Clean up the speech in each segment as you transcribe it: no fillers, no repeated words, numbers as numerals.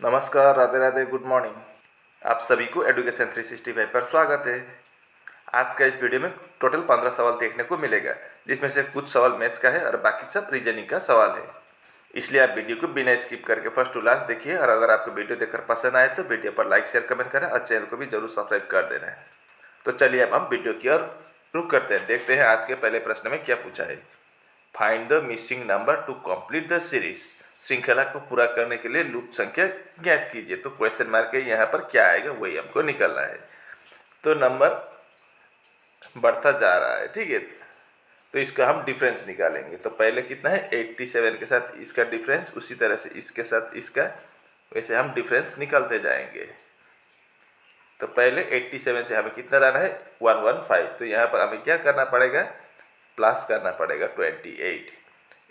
नमस्कार, Radhe Radhe, good morning. आप सभी को एडुकेशन 365 पर स्वागत है। आज का इस वीडियो में टोटल 15 सवाल देखने को मिलेगा, जिसमें से कुछ सवाल मैथ्स का है और बाकी सब रीजनिंग का सवाल है। इसलिए आप वीडियो को बिना स्किप करके फर्स्ट टू लास्ट देखिए, और अगर आपको वीडियो देखकर पसंद आए तो वीडियो पर लाइक शेयर कमेंट करें और चैनल को भी जरूर सब्सक्राइब कर देना है। तो चलिए अब हम वीडियो की ओर रुक करते हैं। देखते हैं आज के पहले प्रश्न में क्या पूछा है। Find the missing number two complete the series. श्रृंखला को पूरा करने के लिए लूप संख्या ज्ञात कीजिए। तो क्वेश्चन मार्क है, यहाँ पर क्या आएगा वही हमको निकलना है। तो नंबर बढ़ता जा रहा है, ठीक है, तो इसका हम डिफरेंस निकालेंगे। तो पहले कितना है 87 के साथ इसका डिफरेंस, उसी तरह से इसके साथ इसका, वैसे हम डिफरेंस निकालते जाएंगे। तो पहले 87 से हमें कितना लाना है 115। तो यहाँ पर हमें क्या करना पड़ेगा, प्लस करना पड़ेगा 28।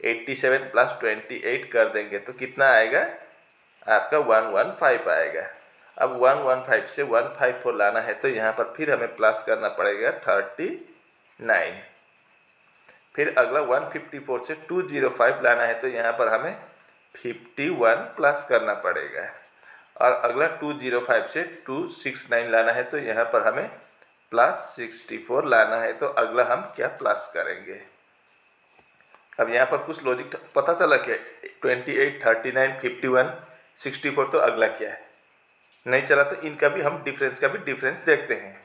87 प्लस 28 कर देंगे तो कितना आएगा आपका 115 आएगा। अब 115 से 154 लाना है तो यहाँ पर फिर हमें प्लस करना पड़ेगा 39। फिर अगला 154 से 205 लाना है तो यहाँ पर हमें 51 प्लस करना पड़ेगा। और अगला 205 से 269 लाना है तो यहाँ पर हमें प्लस 64 लाना है। तो अगला हम क्या प्लस करेंगे। अब यहाँ पर कुछ लॉजिक पता चला क्या, 28, 39, 51, 64, तो अगला क्या है नहीं चला। तो इनका भी हम डिफरेंस का भी डिफरेंस देखते हैं,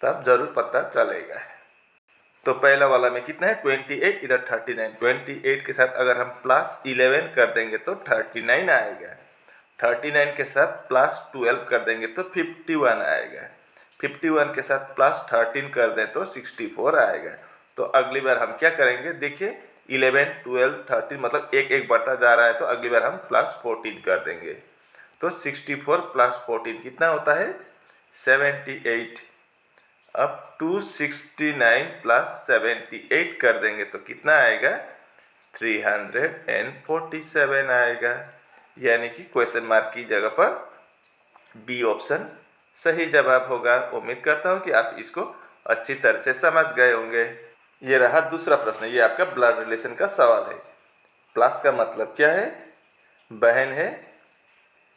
तब जरूर पता चलेगा। तो पहला वाला में कितना है 28, इधर 39। 28 के साथ अगर हम प्लस 11 कर देंगे तो 39 आएगा। 39 के साथ प्लस 12 कर देंगे तो 51 आएगा। 51 के साथ प्लस 13 कर दें तो 64 आएगा। तो अगली बार हम क्या करेंगे, देखिए 11, 12, 13 मतलब एक एक बढ़ता जा रहा है, तो अगली बार हम प्लस 14 कर देंगे। तो 64 प्लस 14 कितना होता है 78। अब 269 प्लस 78 कर देंगे तो कितना आएगा 347 आएगा। यानी कि क्वेश्चन मार्क की जगह पर बी ऑप्शन सही जवाब होगा। उम्मीद करता हूँ कि आप इसको अच्छी तरह से समझ गए होंगे। ये रहा दूसरा प्रश्न, ये आपका ब्लड रिलेशन का सवाल है। प्लस का मतलब क्या है, बहन है।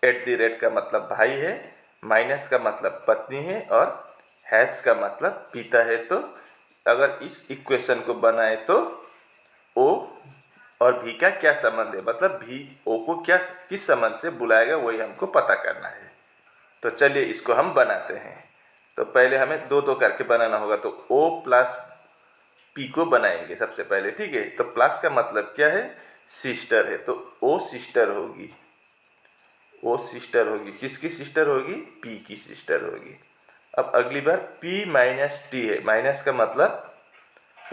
एट द रेट का मतलब भाई है। माइनस का मतलब पत्नी है। और हैज का मतलब पिता है। तो अगर इस इक्वेशन को बनाए तो ओ और भी का क्या संबंध है, मतलब भी ओ को क्या किस संबंध से बुलाएगा वही हमको पता करना है। तो चलिए इसको हम बनाते हैं। तो पहले हमें दो दो करके बनाना होगा। तो ओ प्लस पी को बनाएंगे सबसे पहले, ठीक है। तो प्लस का मतलब क्या है, सिस्टर है। तो ओ सिस्टर होगी। ओ सिस्टर होगी, किसकी सिस्टर होगी, पी की सिस्टर होगी। अब अगली बार P माइनस टी है। माइनस का मतलब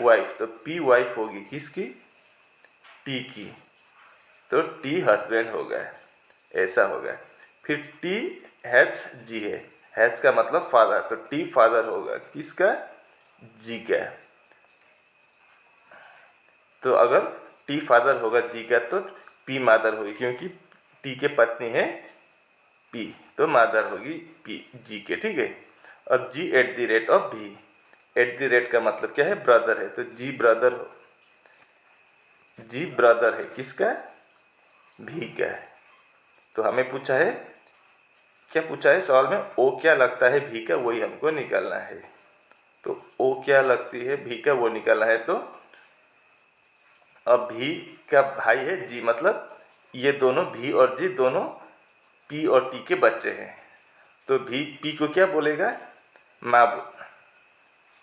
वाइफ, तो P वाइफ होगी किसकी, T की। तो T हस्बैंड होगा, ऐसा होगा। फिर T हैच जी है। हैच का मतलब फादर, तो T फादर होगा किसका, जी का। तो अगर T फादर होगा जी का तो P मादर होगी, क्योंकि T के पत्नी है P, तो मादर होगी P जी के, ठीक है। अब G at the rate of भी। एट द रेट का मतलब क्या है, ब्रदर है। तो जी ब्रदर हो, जी ब्रदर है किसका, भी का है। तो हमें पूछा है, क्या पूछा है सवाल में, ओ क्या लगता है भी का, वही हमको निकालना है। तो ओ क्या लगती है भी का वो निकालना है। तो अब भी का भाई है जी, मतलब ये दोनों भी और जी दोनों पी और टी के बच्चे हैं। तो भी पी को क्या बोलेगा, माँ,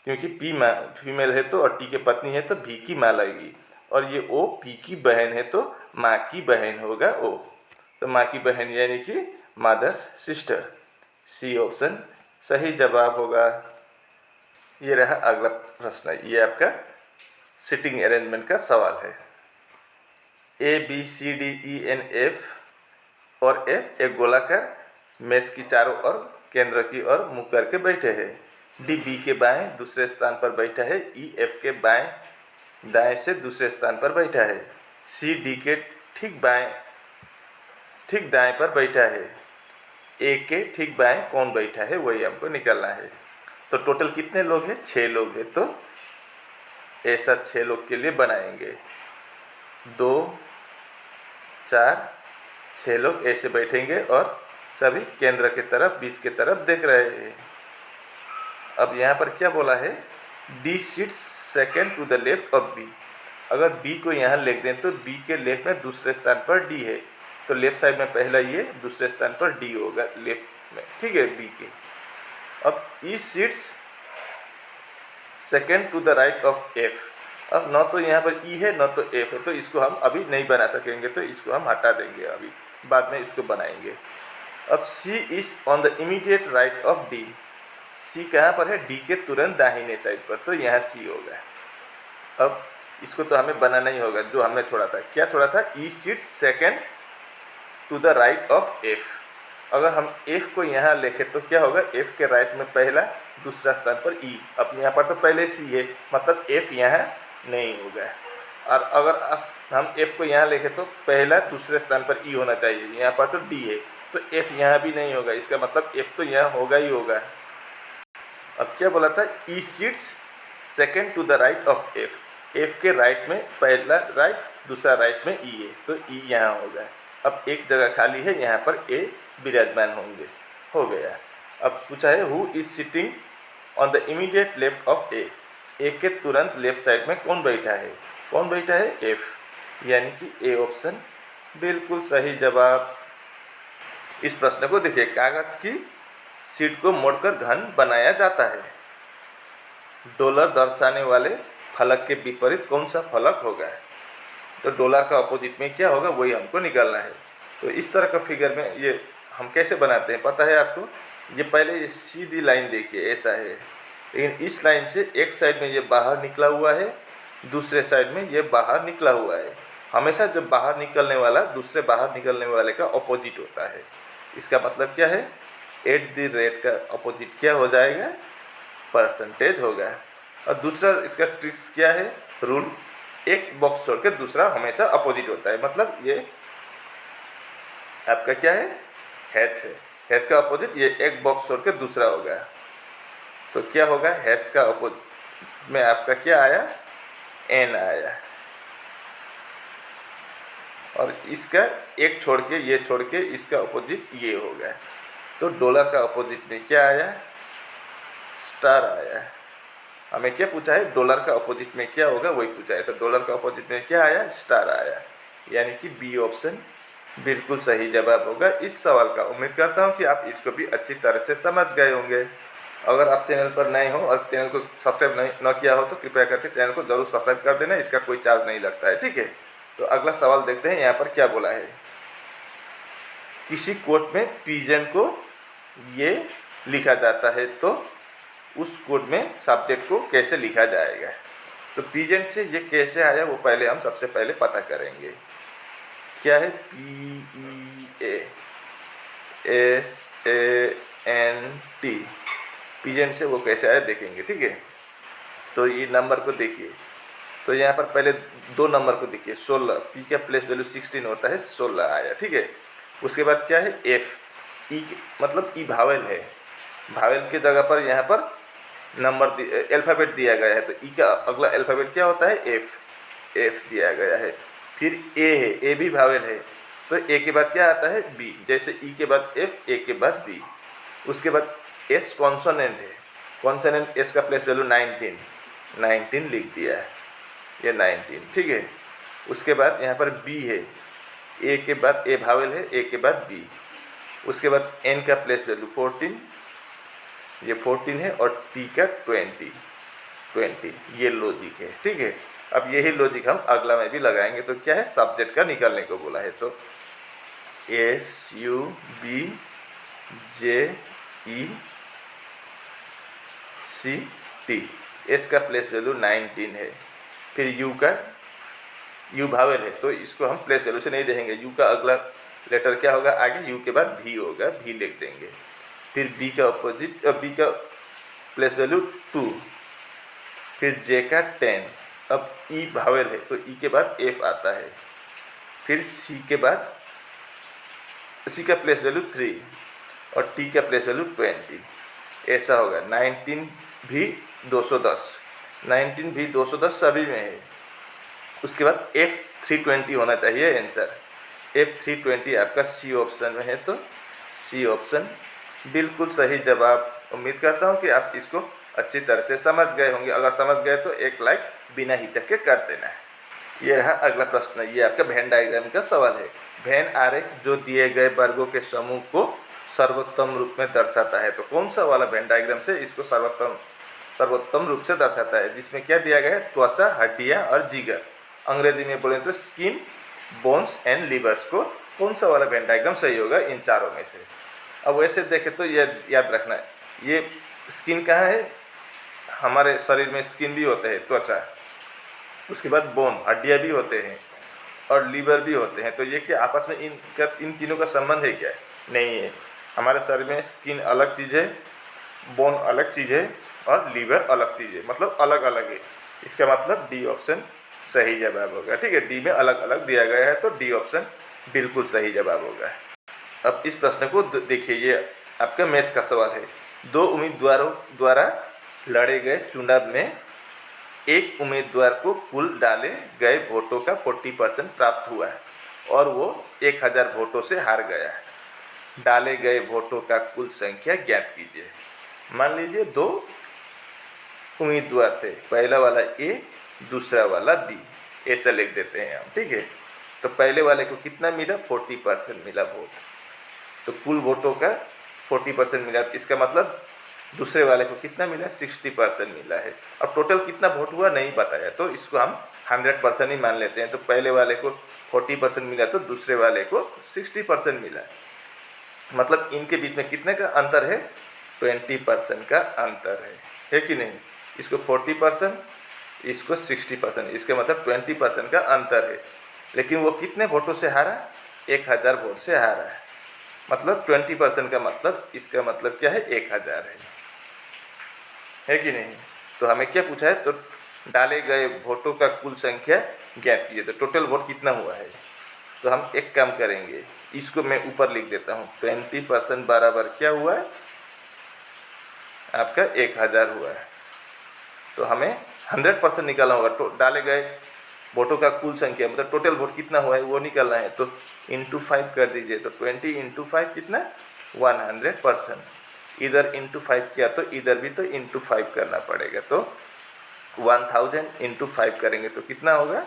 क्योंकि पी माँ फीमेल है तो और टी के पत्नी है तो भी की माँ लगेगी। और ये ओ पी की बहन है तो माँ की बहन होगा ओ। तो माँ की बहन यानी कि मदर्स सिस्टर। सी ऑप्शन सही जवाब होगा। ये रहा अगला प्रश्न, ये आपका सिटिंग अरेंजमेंट का सवाल है। A B C D E and F और एफ एक गोलाकार मेज की चारों ओर केंद्र की ओर मुँह करके बैठे हैं। डी बी के बाएं दूसरे स्थान पर बैठा है। ई एफ के बाएं दाएं से दूसरे स्थान पर बैठा है। सी डी के ठीक दाएं पर बैठा है। ए के ठीक बाएं कौन बैठा है वही हमको निकालना है। तो टोटल कितने लोग हैं, 6 लोग हैं। तो ऐसा 6 लोग के लिए बनाएंगे 2, 4, 6 लोग ऐसे बैठेंगे और सभी केंद्र की तरफ, बीच की तरफ देख रहे हैं। अब यहाँ पर क्या बोला है, D sits second to the left of B. अगर बी को यहाँ लिख दें तो बी के लेफ्ट में दूसरे स्थान पर डी है, तो लेफ्ट साइड में पहला ये, दूसरे स्थान पर डी होगा लेफ्ट में, ठीक है, बी के। अब E seats second to the right of F. अब न तो यहाँ पर ई है न तो एफ है, तो इसको हम अभी नहीं बना सकेंगे, तो इसको हम हटा देंगे, अभी बाद में इसको बनाएंगे। अब C is on the immediate right of D. C कहाँ पर है, डी के तुरंत दाहिने साइड पर, तो यहाँ सी होगा। अब इसको तो हमें बनाना ही होगा, जो हमने छोड़ा था। क्या छोड़ा था, E seats second to the right of F. अगर हम एफ को यहाँ लिखें तो क्या होगा, एफ के राइट में पहला, दूसरा स्थान पर ई। अब यहाँ पर तो पहले सी है, मतलब एफ यहाँ नहीं होगा। और अगर हम एफ को यहाँ लिखें तो पहला दूसरे स्थान पर ई होना चाहिए, यहाँ पर तो डी है, तो एफ यहाँ भी नहीं होगा, इसका मतलब एफ तो यहाँ होगा ही होगा। अब क्या बोला था, E seats second to the right of F. F के राइट में पहला राइट, दूसरा राइट में ई है, तो ई यहाँ होगा। अब एक जगह खाली है, यहाँ पर ए विराजमान होंगे, हो गया। अब पूछा है who is sitting on the immediate left of A. A के तुरंत लेफ्ट साइड में कौन बैठा है, कौन बैठा है, एफ, यानी कि ए ऑप्शन बिल्कुल सही जवाब। इस प्रश्न को देखिए, कागज की शीट को मोड़कर घन बनाया जाता है। डॉलर दर्शाने वाले फलक के विपरीत कौन सा फलक होगा, तो डॉलर का अपोजिट में क्या होगा, वही हमको निकालना है। तो इस तरह का फिगर में ये हम कैसे बनाते हैं पता है आपको। ये पहले ये सीधी लाइन देखिए, ऐसा है, लेकिन इस लाइन से एक साइड में ये बाहर निकला हुआ है, दूसरे साइड में ये बाहर निकला हुआ है। हमेशा जो बाहर निकलने वाला दूसरे बाहर निकलने वाले का अपोजिट होता है। इसका मतलब क्या है, एट द रेट का अपोजिट क्या हो जाएगा, परसेंटेज होगा। और दूसरा इसका ट्रिक्स क्या है, रूल, एक बॉक्स छोड़ के दूसरा हमेशा अपोजिट होता है। मतलब ये आपका क्या है, हैच है, हैच का अपोजिट ये एक बॉक्स छोड़ के दूसरा होगा, तो क्या होगा, हैच का अपोजिट में आपका क्या आया, एन आया। और इसका एक छोड़ के, ये छोड़ के इसका अपोजिट ये होगा, तो डॉलर का अपोजिट में क्या आया, स्टार आया। हमें क्या पूछा है, डॉलर का अपोजिट में क्या होगा वही पूछा है, तो डॉलर का अपोजिट में क्या आया, स्टार आया, यानी कि बी ऑप्शन बिल्कुल सही जवाब होगा इस सवाल का। उम्मीद करता हूँ कि आप इसको भी अच्छी तरह से समझ गए होंगे। अगर आप चैनल पर नए हो और चैनल को सब्सक्राइब न किया हो तो कृपया करके चैनल को जरूर सब्सक्राइब कर देना, इसका कोई चार्ज नहीं लगता है, ठीक है। तो अगला सवाल देखते हैं, यहाँ पर क्या बोला है। किसी कोड में पिजन को ये लिखा जाता है, तो उस कोड में सब्जेक्ट को कैसे लिखा जाएगा। तो पिजन से ये कैसे आया वो पहले हम सबसे पहले पता करेंगे। क्या है, PEASANT, पिजन से वो कैसे आया देखेंगे, ठीक है। तो ये नंबर को देखिए, तो यहाँ पर पहले दो नंबर को देखिए, 16, पी का प्लेस वैल्यू 16 होता है, 16 आया, ठीक है। उसके बाद क्या है, एफ, ई मतलब ई भावेल है, भावेल की जगह पर यहाँ पर नंबर अल्फ़ाबेट दिया गया है, तो ई का अगला अल्फ़ाबेट क्या होता है, एफ, एफ दिया गया है। फिर ए है, ए भी भावेल है, तो ए के बाद क्या आता है, बी, जैसे ई के बाद एफ, ए के बाद बी। उसके बाद एस कॉन्सोनेंट है, कॉन्सोनेंट एस का प्लेस वैल्यू 19 लिख दिया है, ये 19, ठीक है। उसके बाद यहाँ पर बी है, ए के बाद ए भावेल है, ए के बाद बी। उसके बाद एन का प्लेस वैल्यू 14, ये 14 है, और टी का 20, ये लॉजिक है, ठीक है। अब यही लॉजिक हम अगला में भी लगाएंगे। तो क्या है, सब्जेक्ट का निकालने को बोला है, तो SUBJECT, एस का प्लेस वैल्यू 19 है। फिर यू भावेल है, तो इसको हम प्लेस वैल्यू से नहीं देखेंगे, यू का अगला लेटर क्या होगा आगे, यू के बाद भी होगा, भी लिख देंगे। फिर बी का अपोजिट, बी का प्लेस वैल्यू 2, फिर जे का 10। अब ई भावेल है, तो ई के बाद एफ आता है। फिर सी के बाद, सी का प्लेस वैल्यू 3 और टी का प्लेस वैल्यू 20, ऐसा होगा। 19 भी 210, 19 भी 210 सभी में है। उसके बाद एफ 320 होना चाहिए आंसर। F320 आपका सी ऑप्शन में है, तो सी ऑप्शन बिल्कुल सही जवाब। उम्मीद करता हूँ कि आप इसको अच्छी तरह से समझ गए होंगे। अगर समझ गए तो एक लाइक बिना हिचक के कर देना है। ये रहा अगला प्रश्न, ये आपका वेन डायग्राम का सवाल है। वेन आरेख जो दिए गए वर्गों के समूह को सर्वोत्तम रूप में दर्शाता है। तो कौन सा वाला वेन डायग्राम से इसको सर्वोत्तम रूप से दर्शाता है, जिसमें क्या दिया गया है, त्वचा, हड्डियां और जिगर। अंग्रेजी में बोले तो स्किन, बोन्स एंड लिवर्स को कौन सा वाला वेन डायग्राम सही होगा इन चारों में से। अब वैसे देखें तो ये याद रखना है, ये स्किन कहाँ है, हमारे शरीर में स्किन भी होते हैं, त्वचा, उसके बाद बोन, हड्डियाँ भी होते हैं, और लीवर भी होते हैं। तो ये क्या आपस में इन तीनों का संबंध है क्या? नहीं है। हमारे शरीर में स्किन अलग चीज़ है, बोन अलग चीज़ है, और लीवर अलग चीज़ है, मतलब अलग अलग है। इसका मतलब डी ऑप्शन सही जवाब होगा। ठीक है, डी में अलग अलग दिया गया है, तो डी ऑप्शन बिल्कुल सही जवाब होगा। अब इस प्रश्न को देखिए, ये आपका मैथ्स का सवाल है। दो उम्मीदवारों द्वारा लड़े गए चुनाव में एक उम्मीदवार को कुल डाले गए वोटों का 40% प्राप्त हुआ है और वो 1000 वोटों से हार गया है। डाले गए वोटों का कुल संख्या ज्ञात कीजिए। मान लीजिए दो उम्मीदवार थे, पहला वाला ए, दूसरा वाला बी, ऐसा लिख देते हैं हम। ठीक है, तो पहले वाले को कितना मिला, 40% मिला वोट, तो कुल वोटों का 40% मिला। इसका मतलब दूसरे वाले को कितना मिला, 60% मिला है। अब टोटल कितना वोट हुआ नहीं पता है, तो इसको हम 100% ही मान लेते हैं। तो पहले वाले को 40% मिला, तो दूसरे वाले को 60% मिला, मतलब इनके बीच में कितने का अंतर है, 20% का अंतर है कि नहीं। इसको 40%, इसको 60%, इसके मतलब 20% का अंतर है। लेकिन वो कितने वोटों से हारा, 1000 वोट से हारा है, मतलब 20% का मतलब, इसका मतलब क्या है, 1000 है कि नहीं। तो हमें क्या पूछा है, तो डाले गए वोटों का कुल संख्या ज्ञात कीजिए। तो टोटल वोट कितना हुआ है, तो हम एक काम करेंगे, इसको मैं ऊपर लिख देता हूँ। 20% बराबर क्या हुआ है, आपका 1000 हुआ है। तो हमें 100% निकालना होगा। तो डाले गए वोटों का कुल संख्या, मतलब टोटल वोट कितना हुआ है वो निकालना है। तो इंटू 5 कर दीजिए। तो 20 इंटू 5 कितना, 100%। इधर इंटू 5 किया तो इधर भी तो इंटू 5 करना पड़ेगा। तो 1000 इंटू 5 करेंगे तो कितना होगा,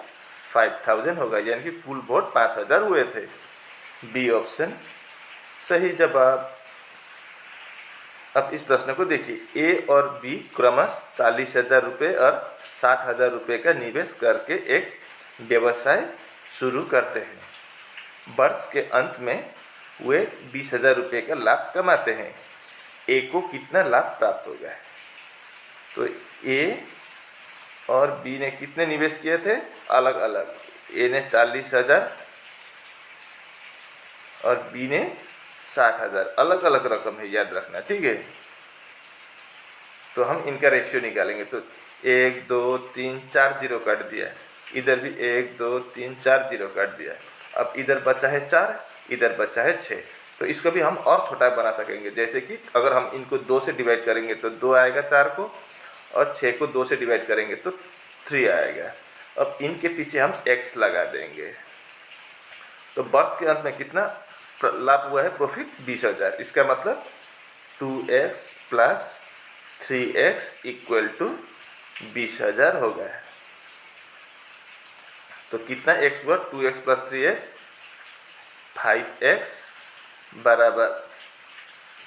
5000 होगा, यानी कि कुल वोट 5000 हुए थे। बी ऑप्शन सही जवाब। अब इस प्रश्न को देखिए, ए और बी क्रमश 40,000 रुपये और 60,000 रुपये का निवेश करके एक व्यवसाय शुरू करते हैं। वर्ष के अंत में वे 20,000 रुपये का लाभ कमाते हैं। ए को कितना लाभ प्राप्त होगा। तो ए और बी ने कितने निवेश किए थे, अलग अलग। ए ने 40,000 और बी ने 60,000, अलग अलग रकम है, याद रखना। ठीक है, तो हम इनका रेशियो निकालेंगे। तो 1 2 3 4 जीरो काट दिया, इधर भी 1 2 3 4 जीरो काट दिया। अब इधर बचा है 4, इधर बचा है 6। तो इसको भी हम और छोटा बना सकेंगे। जैसे कि अगर हम इनको 2 से डिवाइड करेंगे तो 2 आएगा 4 को, और 6 को 2 से डिवाइड करेंगे तो 3 आएगा। अब इनके पीछे हम x लगा देंगे। तो वर्ष के अंत में कितना लाभ हुआ है, प्रॉफिट 20,000। इसका मतलब 2x plus 3x equal to 20,000 होगा। तो कितना x हुआ, 2x प्लस 3x, 5x बराबर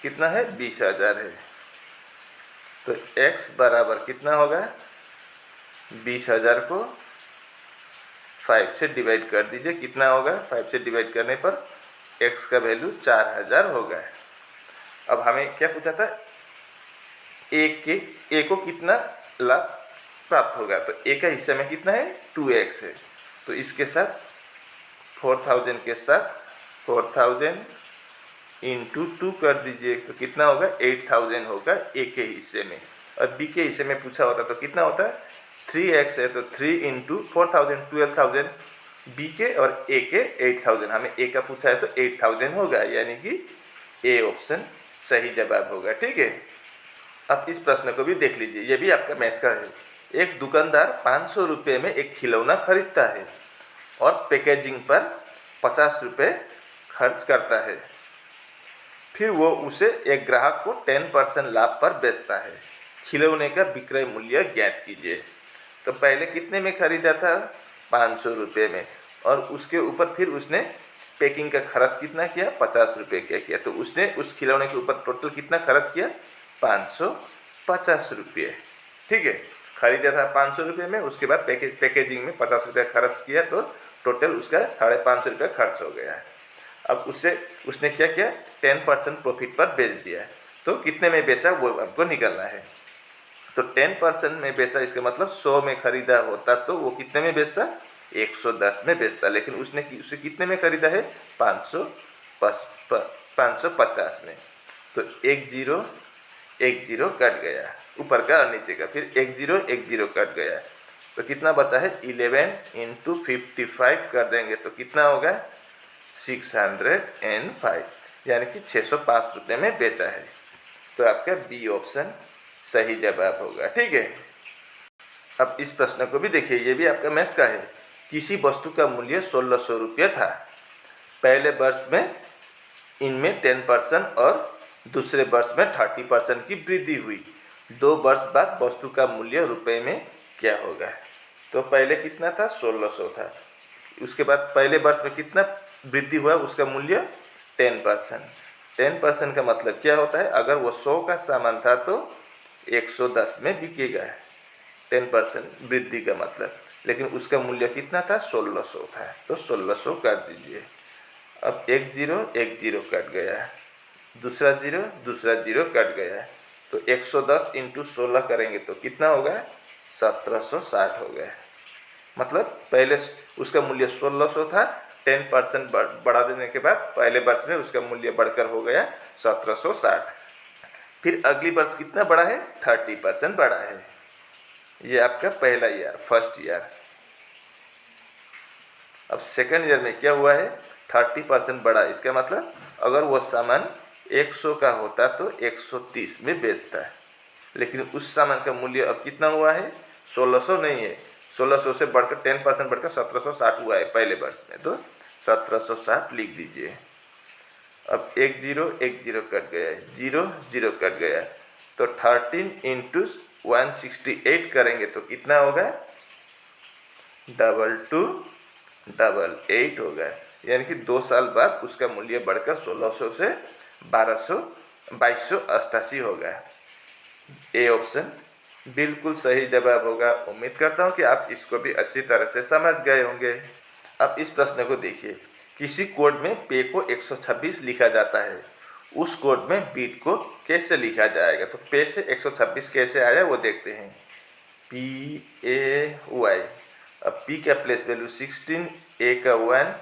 कितना है, 20,000 है। तो x बराबर कितना होगा, 20,000 को 5 से डिवाइड कर दीजिए, कितना होगा, 5 से डिवाइड करने पर x का वैल्यू 4000 होगा। अब हमें क्या पूछा था, ए को कितना लाभ प्राप्त होगा। तो ए का हिस्से में कितना है, 2x है। तो इसके साथ 4000 के साथ 4000 इंटू 2 कर दीजिए, तो कितना होगा, 8000 होगा ए के हिस्से में। और बी के हिस्से में पूछा होता तो कितना होता है, 3x है, तो 3 इंटू 4000 12,000 बी के, और ए के 8000। हमें ए का पूछा है तो 8000 होगा, यानी कि ए ऑप्शन सही जवाब होगा। ठीक है, अब इस प्रश्न को भी देख लीजिए, ये भी आपका मैथ्स का है। एक दुकानदार 500 रुपये में एक खिलौना खरीदता है और पैकेजिंग पर 50 रुपये खर्च करता है। फिर वो उसे एक ग्राहक को 10% लाभ पर बेचता है। खिलौने का विक्रय मूल्य ज्ञात कीजिए। तो पहले कितने में खरीदा था? 500 रुपये में। और उसके ऊपर फिर उसने पैकिंग का खर्च कितना किया? 50 रुपये का किया। तो उसने उस खिलौने के ऊपर टोटल कितना खर्च किया? 550 रुपये। ठीक है, खरीदा था 500 रुपये में, उसके बाद पैकेजिंग में 50 रुपये खर्च किया, तो टोटल उसका 550 रुपये खर्च हो गया है। अब उसने क्या किया? 10% प्रॉफिट पर बेच दिया। तो कितने में बेचा वो हमको निकलना है। तो 10% में बेचा, इसका मतलब 100 में खरीदा होता तो वो कितने में बेचता? 110 में बेचता। लेकिन उसे कितने में खरीदा है? 550 में। तो एक जीरो कट गया, ऊपर का और नीचे का, फिर एक जीरो कट गया। तो कितना बचा है? 11 × 55 कर देंगे तो कितना होगा? 605, यानी कि 605 रुपये में बेचा है। तो आपका बी ऑप्शन सही जवाब होगा। ठीक है, अब इस प्रश्न को भी देखिए, ये भी आपका मैथ्स का है। किसी वस्तु का मूल्य 1600 रुपये था। पहले वर्ष में इनमें 10% और दूसरे वर्ष में 30% की वृद्धि हुई। 2 वर्ष बाद वस्तु का मूल्य रुपए में क्या होगा? तो पहले कितना था? 1600 था। उसके बाद पहले वर्ष में कितना वृद्धि हुआ? उसका मूल्य 10%। 10% का मतलब क्या होता है? अगर वो 100 का सामान था तो 110 में बिकेगा, 10% वृद्धि का मतलब। लेकिन उसका मूल्य कितना था? 1600 था। तो 1600 कर दीजिए। अब एक जीरो कट गया, दूसरा जीरो कट गया। तो 110 × 16 करेंगे तो कितना होगा? 1760 हो गया। मतलब पहले उसका मूल्य 1600 था, 10% बढ़ा देने के बाद पहले वर्ष में उसका मूल्य बढ़कर हो गया 1760। फिर अगली वर्ष कितना बढ़ा है? 30% बढ़ा है। ये आपका पहला ईयर, फर्स्ट ईयर। अब सेकंड ईयर में क्या हुआ है? 30% बढ़ा। इसका मतलब अगर वो सामान 100 का होता तो 130 में बेचता है। लेकिन उस सामान का मूल्य अब कितना हुआ है? 1600 नहीं है, 1600 से बढ़कर 10% बढ़कर 1760 हुआ है पहले वर्ष में। तो 1760 लिख दीजिए। अब एक जीरो कट गया है, जीरो कट गया। तो 13 × 168 करेंगे तो कितना होगा? 2288 होगा। यानी कि 2 साल बाद उसका मूल्य बढ़कर 1600 से 2288 होगा। ए ऑप्शन बिल्कुल सही जवाब होगा। उम्मीद करता हूँ कि आप इसको भी अच्छी तरह से समझ गए होंगे। अब इस प्रश्न को देखिए, किसी कोड में पे को 126 लिखा जाता है, उस कोड में बीट को कैसे लिखा जाएगा? तो पे से 126 कैसे आया वो देखते हैं। PAY। अब P का प्लेस वैल्यू 16, A का 1,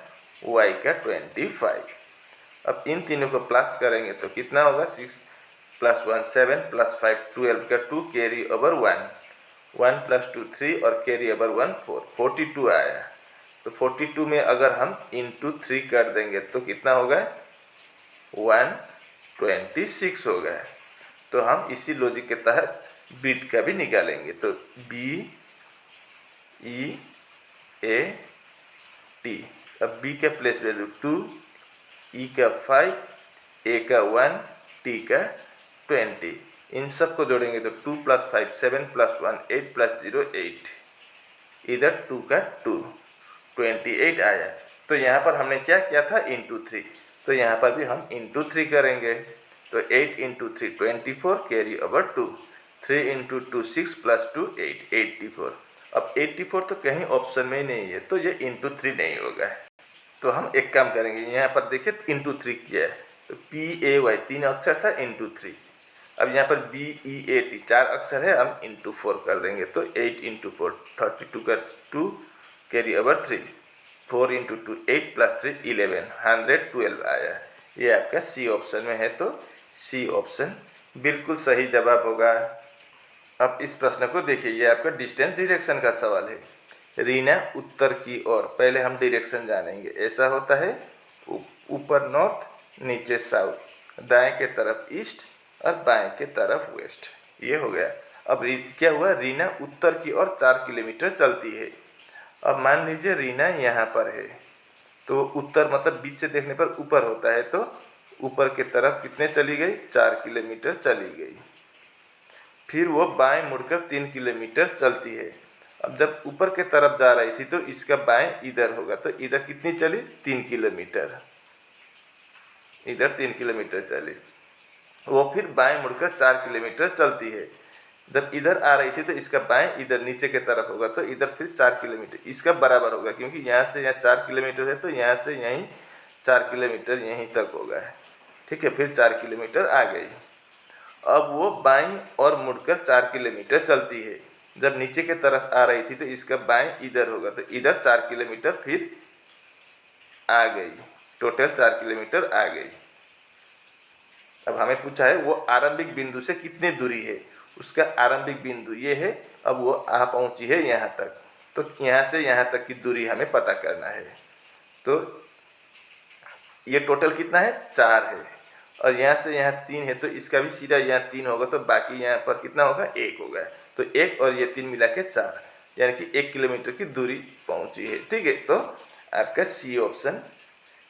Y का 25। अब इन तीनों को प्लस करेंगे तो कितना होगा? 6 + 1 7 + 5 12 का 2 कैरी ओवर 1 1 + 2 3 और कैरी ओवर 1 4 42 आया। तो 42 में अगर हम × 3 कर देंगे तो कितना होगा? 126 होगा। तो हम इसी लॉजिक के तहत बीट का भी निकालेंगे। तो BEAT। अब B का प्लेस वैल्यू 2, E का 5, A का 1, T का 20। इन सब को जोड़ेंगे तो 2 + 5 7 + 1 8 + 0 8। इधर 2 का 2 28 आया। तो यहाँ पर हमने क्या किया था? × 3। तो यहाँ पर भी हम × 3 करेंगे। तो 8 × 3 24 कैरी ओवर 2 3 × 2 6 + 2 8 84। अब 84 तो कहीं ऑप्शन में ही नहीं है, तो ये × 3 नहीं होगा। तो हम एक काम करेंगे, यहाँ पर देखिए × 3 किया है। तो PAY 3 अक्षर था, × 3। अब यहाँ पर BEAT 4 अक्षर है, हम × 4 कर देंगे। तो 8 × 4 32 का 2 कैरी ओवर 3 4 × 2 8 + 3 11 112 आया। ये आपका सी ऑप्शन में है। तो सी ऑप्शन बिल्कुल सही जवाब होगा। अब इस प्रश्न को देखिए, ये आपका डिस्टेंस डायरेक्शन का सवाल है। रीना उत्तर की ओर, पहले हम डायरेक्शन जानेंगे। ऐसा होता है, ऊपर नॉर्थ, नीचे साउथ, दाएं के तरफ ईस्ट और बाएं के तरफ वेस्ट। ये हो गया। अब क्या हुआ? रीना उत्तर की ओर 4 किलोमीटर चलती है। अब मान लीजिए रीना यहाँ पर है, तो उत्तर मतलब बीच से देखने पर ऊपर होता है, तो ऊपर की तरफ कितने चली गई, 4 किलोमीटर चली गई। फिर वो बाएं मुड़कर 3 किलोमीटर चलती है। अब जब ऊपर के तरफ जा रही थी तो इसका बाएं इधर होगा, तो इधर कितनी चली, 3 किलोमीटर, इधर 3 किलोमीटर चली। वो फिर बाएं मुड़कर 4 किलोमीटर चलती है। जब इधर आ रही थी तो इसका बाएं इधर नीचे के तरफ होगा, तो इधर फिर 4 किलोमीटर इसका बराबर होगा, क्योंकि यहाँ से यहाँ 4 किलोमीटर है, तो यहाँ से यहीं 4 किलोमीटर यहीं तक होगा। ठीक है, फिर 4 किलोमीटर आ गई। अब वो बाईं और मुड़कर 4 किलोमीटर चलती है। जब नीचे के तरफ आ रही थी तो इसका बाएं इधर होगा, तो इधर 4 किलोमीटर फिर आ गई, टोटल 4 किलोमीटर आ गई। अब हमें पूछा है वो आरंभिक बिंदु से कितनी दूरी है, उसका आरंभिक बिंदु ये है। अब वो आ पहुंची है यहाँ तक, तो यहाँ से यहाँ तक की दूरी हमें पता करना है। तो ये टोटल कितना है, 4 है, और यहाँ से यहाँ 3 है, तो इसका भी सीधा यहाँ 3 होगा, तो बाकी यहाँ पर कितना होगा, 1 होगा। तो 1 और ये 3 मिला के 4, यानी कि 1 किलोमीटर की दूरी पहुंची है। ठीक है, तो आपका सी ऑप्शन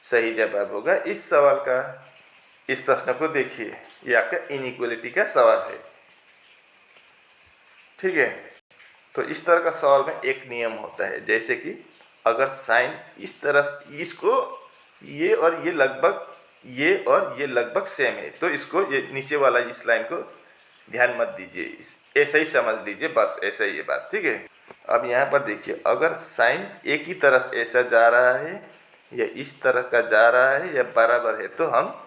सही जवाब होगा इस सवाल का। इस प्रश्न को देखिए, ये आपका इनइक्वालिटी का सवाल है। ठीक है, तो इस तरह का सवाल में एक नियम होता है, जैसे कि अगर साइन इस तरफ, इसको ये और ये लगभग सेम है, तो इसको ये नीचे वाला इस लाइन को ध्यान मत दीजिए, ऐसा ही समझ लीजिए, बस ऐसा ही ये बात। ठीक है, अब यहाँ पर देखिए, अगर साइन एक ही तरफ ऐसा जा रहा है या इस तरह का जा रहा है या बराबर है, तो हम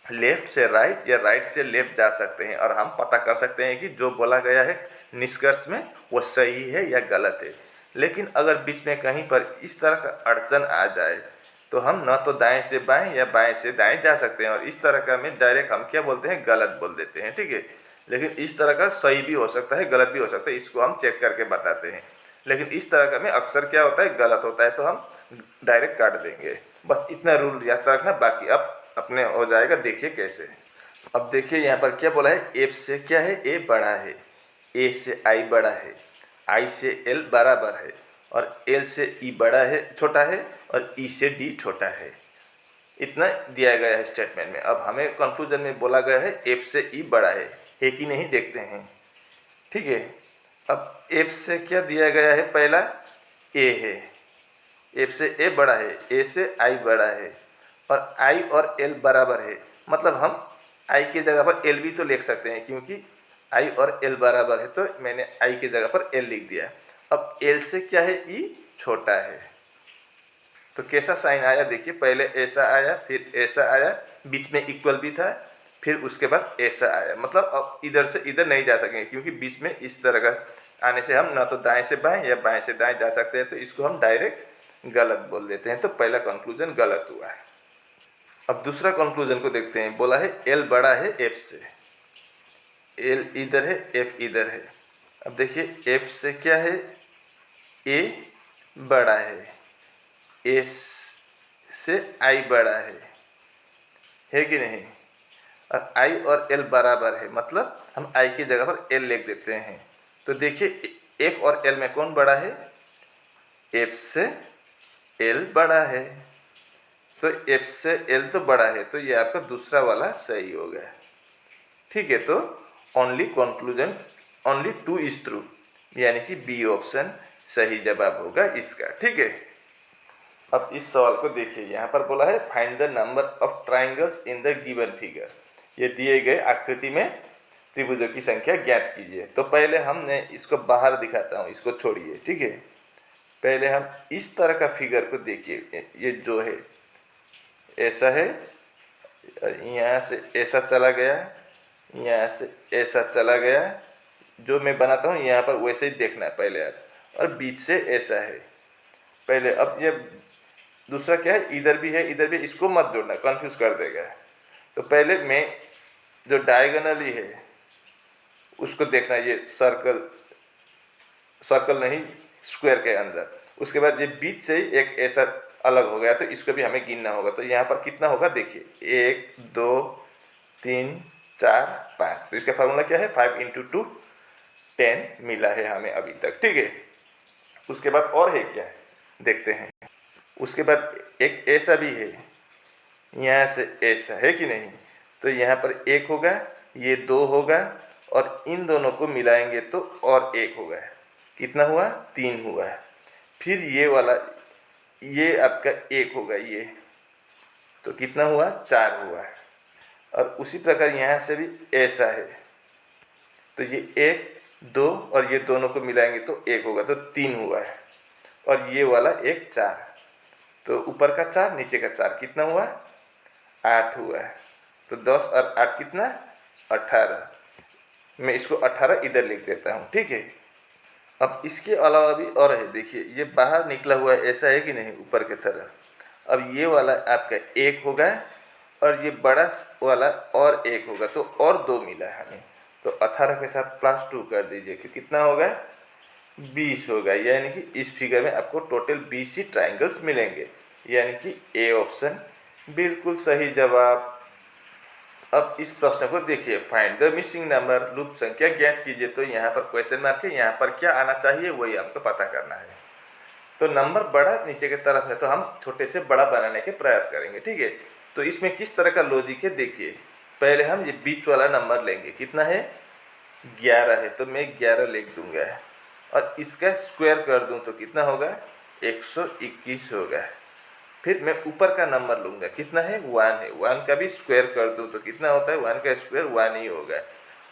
लेफ्ट से राइट या राइट से लेफ्ट जा सकते हैं, और हम पता कर सकते हैं कि जो बोला गया है निष्कर्ष में वो सही है या गलत है। लेकिन अगर बीच में कहीं पर इस तरह का अड़चन आ जाए, तो हम न तो दाएं से बाएं या बाएं से दाएं जा सकते हैं, और इस तरह का में डायरेक्ट हम क्या बोलते हैं, गलत बोल देते हैं। ठीक है, लेकिन इस तरह का सही भी हो सकता है, गलत भी हो सकता है, इसको हम चेक करके बताते हैं। लेकिन इस तरह का में अक्सर क्या होता है, गलत होता है, तो हम डायरेक्ट काट देंगे। बस इतना रूल याद रखना, बाकी अब अपने हो जाएगा। देखिए कैसे। अब देखिए यहाँ पर क्या बोला है, एफ से क्या है, ए बड़ा है, ए से आई बड़ा है, आई से एल बराबर है, और एल से ई बड़ा है, छोटा है, और ई से डी छोटा है। इतना दिया गया है स्टेटमेंट में। अब हमें कंक्लूजन में बोला गया है एफ से ई बड़ा है कि नहीं, देखते हैं। ठीक है, अब एफ से क्या दिया गया है, पहला ए है, एफ से ए बड़ा है, ए से आई बड़ा है, और आई और एल बराबर है, मतलब हम आई की जगह पर एल भी तो लिख सकते हैं, क्योंकि आई और एल बराबर है, तो मैंने आई की जगह पर एल लिख दिया। अब एल से क्या है, ई छोटा है, तो कैसा साइन आया, देखिए पहले ऐसा आया, फिर ऐसा आया, बीच में इक्वल भी था, फिर उसके बाद ऐसा आया। मतलब अब इधर से इधर नहीं जा सकेंगे, क्योंकि बीच में इस तरह का आने से हम ना तो दाएं से बाएं या बाएं से दाएं जा सकते हैं, तो इसको हम डायरेक्ट गलत बोल देते हैं। तो पहला कंक्लूजन गलत हुआ है। अब दूसरा कंक्लूजन को देखते हैं। बोला है एल बड़ा है एफ से, एल इधर है, एफ इधर है। अब देखिए एफ से क्या है, ए बड़ा है, ए से आई बड़ा है कि नहीं, और आई और एल बराबर है, मतलब हम आई की जगह पर एल लिख देते हैं। तो देखिए एफ और एल में कौन बड़ा है, एफ से एल बड़ा है, तो एफ से एल तो बड़ा है, तो ये आपका दूसरा वाला सही हो गया। ठीक है, तो only conclusion only 2 is true, यानी कि बी ऑप्शन सही जवाब होगा इसका। ठीक है, अब इस सवाल को देखिए, यहाँ पर बोला है find the number of triangles in the given figure. ये दिए गए आकृति में त्रिभुजों की संख्या ज्ञात कीजिए। तो पहले हमने इसको बाहर दिखाता हूँ, इसको छोड़िए। ठीक है, पहले हम इस तरह का फिगर को देखिए, ये जो है ऐसा है, यहाँ से ऐसा चला गया, यहाँ से ऐसा चला गया, जो मैं बनाता हूँ यहाँ पर वैसे ही देखना है पहले आप, और बीच से ऐसा है पहले। अब ये दूसरा क्या है, इधर भी है इधर भी, इसको मत जोड़ना, कंफ्यूज कर देगा। तो पहले मैं जो डायगोनली है उसको देखना, ये सर्कल नहीं, स्क्वायर के अंदर। उसके बाद ये बीच से ही एक ऐसा अलग हो गया, तो इसको भी हमें गिनना होगा। तो यहाँ पर कितना होगा देखिए, 1 2 3 4 5। तो इसका फार्मूला क्या है, 5 × 2 10 मिला है हमें अभी तक। ठीक है, उसके बाद और है क्या, देखते हैं। उसके बाद एक ऐसा भी है, यहाँ से ऐसा है कि नहीं, तो यहाँ पर एक होगा, ये दो होगा, और इन दोनों को मिलाएंगे तो और एक होगा। कितना हुआ? 3 हुआ। फिर ये वाला, ये आपका एक होगा, ये तो कितना हुआ? 4 हुआ। और उसी प्रकार यहाँ से भी ऐसा है, तो ये एक दो और ये दोनों को मिलाएंगे तो एक होगा, तो 3 हुआ है। और ये वाला एक 4, तो ऊपर का 4 नीचे का 4 कितना हुआ? 8 हुआ है। तो 10 और 8 कितना? 18। मैं इसको 18 इधर लिख देता हूँ, ठीक है। अब इसके अलावा भी और है, देखिए ये बाहर निकला हुआ है, ऐसा है कि नहीं, ऊपर की तरफ। अब ये वाला आपका एक होगा और ये बड़ा वाला और एक होगा, तो और 2 मिला है हमें, तो 18 के साथ +2 कर दीजिए कि कितना होगा? 20 होगा। यानी कि इस फिगर में आपको टोटल 20 ही ट्राइंगल्स मिलेंगे, यानी कि ए ऑप्शन बिल्कुल सही जवाब। अब इस प्रश्न को देखिए, find the missing number, loop संख्या ज्ञात कीजिए। तो यहाँ पर क्वेश्चन मार्क है, यहाँ पर क्या आना चाहिए वही आपको पता करना है। तो नंबर बड़ा नीचे की तरफ है, तो हम छोटे से बड़ा बनाने के प्रयास करेंगे, ठीक है। तो इसमें किस तरह का लॉजिक है देखिए, पहले हम ये बीच वाला नंबर लेंगे, कितना है? 11 है, तो मैं 11 लिख दूंगा, और इसका स्क्वायर कर दूं तो कितना होगा? 121 होगा। फिर मैं ऊपर का नंबर लूँगा, कितना है? 1 है, 1 का भी स्क्वायर कर दूँ तो कितना होता है? 1 का स्क्वायर 1 ही होगा।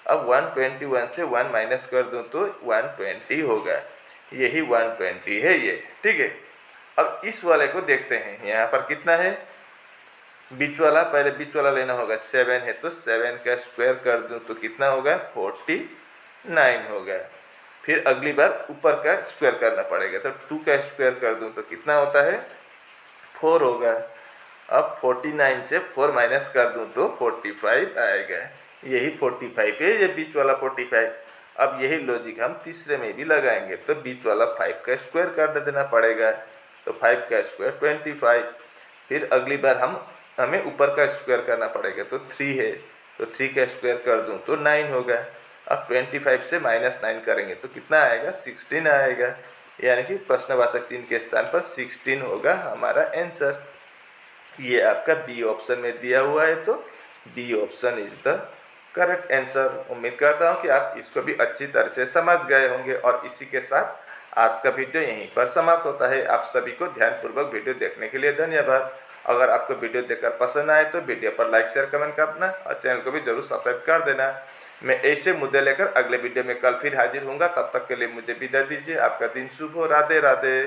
अब 121 से 1 माइनस कर दूँ तो 120 होगा, यही 120 है ये, ठीक है। अब इस वाले को देखते हैं, यहाँ पर कितना है? बीच वाला, पहले बीच वाला लेना होगा, 7 है, तो 7 का स्क्वायर कर दूँ तो कितना होगा? 49 होगा। फिर अगली बार ऊपर का स्क्वायर करना पड़ेगा, तो 2 का स्क्वायर कर दूँ तो कितना होता है? 4 होगा। अब 49 से 4 माइनस कर दूं तो 45 आएगा, यही 45 है, ये बीच वाला 45। अब यही लॉजिक हम तीसरे में भी लगाएंगे, तो बीच वाला 5 का स्क्वायर कर देना पड़ेगा, तो 5 का स्क्वायर 25। फिर अगली बार हमें ऊपर का स्क्वायर करना पड़ेगा, तो 3 है, तो 3 का स्क्वायर कर दूं तो 9 होगा। अब 25 से -9 करेंगे तो कितना आएगा? 16 आएगा, यानी कि प्रश्नवाचक चिन्ह के स्थान पर 16 होगा हमारा आंसर। ये आपका बी ऑप्शन में दिया हुआ है, तो B option is the correct answer. उम्मीद करता हूँ कि आप इसको भी अच्छी तरह से समझ गए होंगे, और इसी के साथ आज का वीडियो यहीं पर समाप्त होता है। आप सभी को ध्यानपूर्वक वीडियो देखने के लिए धन्यवाद। अगर आपको वीडियो देखकर पसंद आए तो वीडियो पर लाइक शेयर कमेंट करना, और चैनल को भी जरूर सब्सक्राइब कर देना। मैं ऐसे मुद्दे लेकर अगले वीडियो में कल फिर हाजिर होऊंगा, तब तक के लिए मुझे विदा दीजिए। आपका दिन शुभ हो। राधे राधे।